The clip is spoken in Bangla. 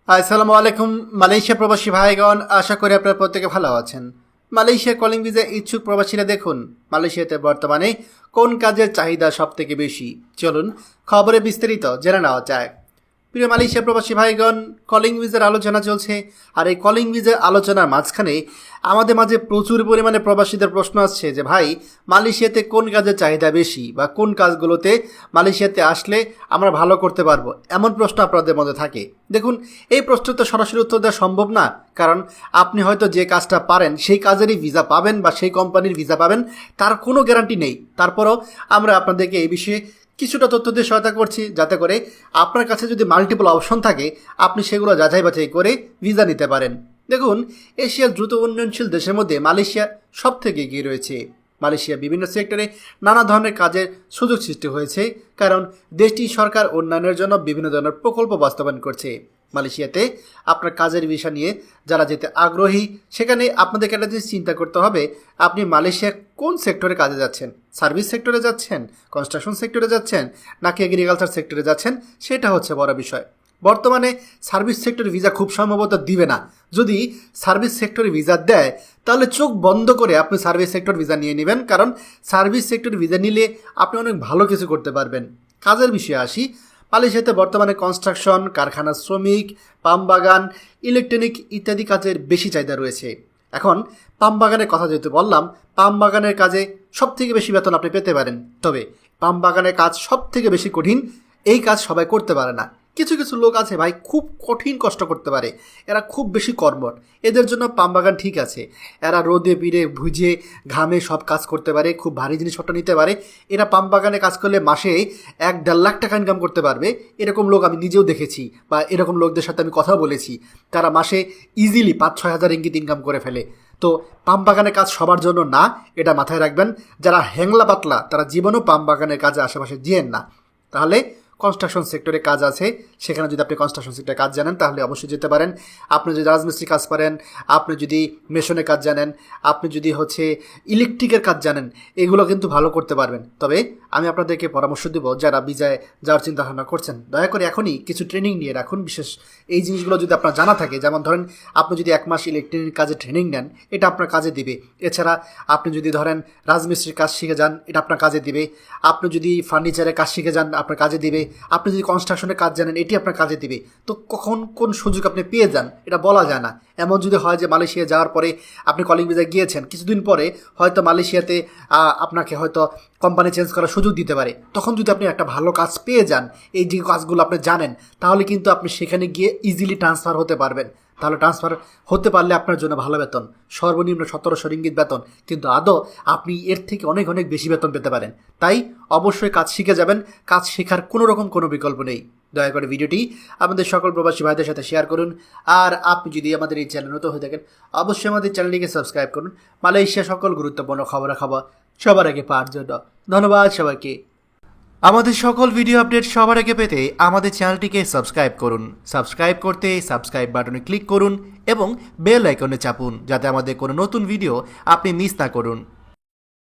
আসসালামু আলাইকুম মালয়েশিয়া প্রবাসী ভাইগণ, আশা করি আপনারা প্রত্যেকে ভালো আছেন। মালয়েশিয়া কলিং ভিসা ইচ্ছুক প্রবাসীরা দেখুন মালয়েশিয়াতে বর্তমানে কোন কাজের চাহিদা সবথেকে বেশি। চলুন খবরে বিস্তারিত জেনে নেওয়া যায়। প্রিয় মালয়েশিয়া প্রবাসী ভাইগণ, কলিং ভিসার আলোচনা চলছে, আর এই কলিং ভিসার আলোচনার মাঝখানে আমাদের মাঝে প্রচুর পরিমাণে প্রবাসীদের প্রশ্ন আসছে যে ভাই, মালয়েশিয়াতে কোন কাজের চাহিদা বেশি বা কোন কাজগুলোতে মালয়েশিয়াতে আসলে আমরা ভালো করতে পারবো, এমন প্রশ্ন আপনাদের মধ্যে থাকে। দেখুন, এই প্রশ্নের তো সরাসরি উত্তর দেওয়া সম্ভব না, কারণ আপনি হয়তো যে কাজটা পারেন সেই কাজেরই ভিসা পাবেন বা সেই কোম্পানির ভিসা পাবেন, তার কোনো গ্যারান্টি নেই। তারপরও আমরা আপনাদেরকে এই বিষয়ে কিছুটা তথ্য দিয়ে সহায়তা করছি, যাতে করে আপনার কাছে যদি মাল্টিপল অপশন থাকে আপনি সেগুলো যাচাই বাছাই করে ভিসা নিতে পারেন। দেখুন, এশিয়ার দ্রুত উন্নয়নশীল দেশের মধ্যে মালয়েশিয়া সব থেকে এগিয়ে রয়েছে। মালয়েশিয়া বিভিন্ন সেক্টরে নানা ধরনের কাজের সুযোগ সৃষ্টি হয়েছে, কারণ দেশটি সরকার উন্নয়নের জন্য বিভিন্ন ধরনের প্রকল্প বাস্তবায়ন করছে। মালয়েশিয়াতে আপনার কাজের ভিসা নিয়ে যারা যেতে আগ্রহী, সেখানে আপনাদেরকে একটা জিনিস চিন্তা করতে হবে, আপনি মালয়েশিয়ার কোন সেক্টরে কাজে যাচ্ছেন। সার্ভিস সেক্টরে যাচ্ছেন, কনস্ট্রাকশন সেক্টরে যাচ্ছেন, নাকি এগ্রিকালচার সেক্টরে যাচ্ছেন, সেটা হচ্ছে বড় বিষয়। বর্তমানে সার্ভিস সেক্টরে ভিসা খুব সম্ভবত দিবে না। যদি সার্ভিস সেক্টরে ভিসা দেয়, তাহলে চোখ বন্ধ করে আপনি সার্ভিস সেক্টর ভিসা নিয়ে নেবেন, কারণ সার্ভিস সেক্টর ভিসা নিলে আপনি অনেক ভালো কিছু করতে পারবেন। কাজের বিষয়ে আসি। মালয়েশিয়াতে বর্তমানে কনস্ট্রাকশন, কারখানা শ্রমিক, পাম বাগান, ইলেকট্রনিক ইত্যাদি কাজের বেশি চাহিদা রয়েছে। এখন পাম বাগানের কথা যেহেতু বললাম, পাম বাগানের কাজে সবথেকে বেশি বেতন আপনি পেতে পারেন। তবে পাম বাগানের কাজ সবথেকে বেশি কঠিন, এই কাজ সবাই করতে পারে না। কিছু কিছু লোক আছে ভাই, খুব কঠিন কষ্ট করতে পারে, এরা খুব বেশি কর্মঠ, এদের জন্য পাম বাগান ঠিক আছে। এরা রোদে পিড়ে ভিজে ঘামে সব কাজ করতে পারে, খুব ভারী জিনিসপত্র নিতে পারে। এরা পাম বাগানে কাজ করলে মাসে 1-1.5 লাখ টাকা ইনকাম করতে পারবে। এরকম লোক আমি নিজেও দেখেছি, বা এরকম লোকদের সাথে আমি কথা বলেছি, তারা মাসে ইজিলি 5-6 হাজার রিঙ্গিত ইনকাম করে ফেলে। তো পাম বাগানের কাজ সবার জন্য না, এটা মাথায় রাখবেন। যারা হ্যাংলা পাতলা তারা জীবনেও পাম বাগানের কাজে আশেপাশে যেয়েন না। তাহলে কনস্ট্রাকশন সেক্টরে কাজ আছে, সেখানে যদি আপনি কনস্ট্রাকশন সেক্টরে কাজ জানেন তাহলে অবশ্যই যেতে পারেন। আপনি যদি রাজমিস্ত্রি কাজ পারেন, আপনি যদি মেশনের কাজ জানেন, আপনি যদি ইলেকট্রিকের কাজ জানেন, এগুলো কিন্তু ভালো করতে পারবেন। তবে আমি আপনাদেরকে পরামর্শ দেব, যারা ভিসায় যাওয়ার চিন্তাভাবনা করছেন, দয়া করে এখনই কিছু ট্রেনিং নিয়ে রাখুন। বিশেষ এই জিনিসগুলো যদি আপনার জানা থাকে, যেমন ধরেন আপনি যদি 1 মাস ইলেকট্রিক কাজে ট্রেনিং নেন, এটা আপনার কাজে দিবে। এছাড়া আপনি যদি ধরেন রাজমিস্ত্রির কাজ শিখে যান, এটা আপনার কাজে দিবে। আপনি যদি ফার্নিচারের কাজ শিখে যান, আপনার কাজে দিবে। আপনি যদি কনস্ট্রাকশনের কাজ জানেন, এটি আপনার কাজে দিবে। তো কখন কোন সুযোগ আপনি পেয়ে যান এটা বলা যায় না। এমন যদি হয় যে মালয়েশিয়া যাওয়ার পরে আপনি কলিং ভিসায় গিয়েছেন, কিছুদিন পরে হয়তো মালয়েশিয়াতে আপনাকে হয়তো কোম্পানি চেঞ্জ করার সুযোগ দিতে পারে। তখন যদি আপনি একটা ভালো কাজ পেয়ে যান, এই যে কাজগুলো আপনি জানেন, তাহলে কিন্তু আপনি সেখানে গিয়ে ইজিলি ট্রান্সফার হতে পারবেন। তাহলে ট্রান্সফার হতে পারলে আপনার জন্য ভালো বেতন, সর্বনিম্ন 1700 রিঙ্গিত বেতন, কিন্তু আদৌ আপনি এর থেকে অনেক অনেক বেশি বেতন পেতে পারেন। তাই অবশ্যই কাজ শিখে যাবেন, কাজ শেখার কোনো বিকল্প নেই। দয়া করে ভিডিওটি আমাদের সকল প্রবাসী ভাইদের সাথে শেয়ার করুন। আর আপনি যদি আমাদের এই চ্যানেল নতুন হয়ে থাকেন, অবশ্যই আমাদের চ্যানেলটিকে সাবস্ক্রাইব করুন, মালয়েশিয়া সকল গুরুত্বপূর্ণ খবরাখবর সবার আগে পাওয়ার জন্য। ধন্যবাদ সবাইকে। আমাদের সকল ভিডিও আপডেট সবার আগে পেতে আমাদের চ্যানেলটিকে সাবস্ক্রাইব করুন। সাবস্ক্রাইব করতে সাবস্ক্রাইব বাটনে ক্লিক করুন এবং বেল আইকনে চাপুন, যাতে আমাদের কোনো নতুন ভিডিও আপনি মিস না করুন।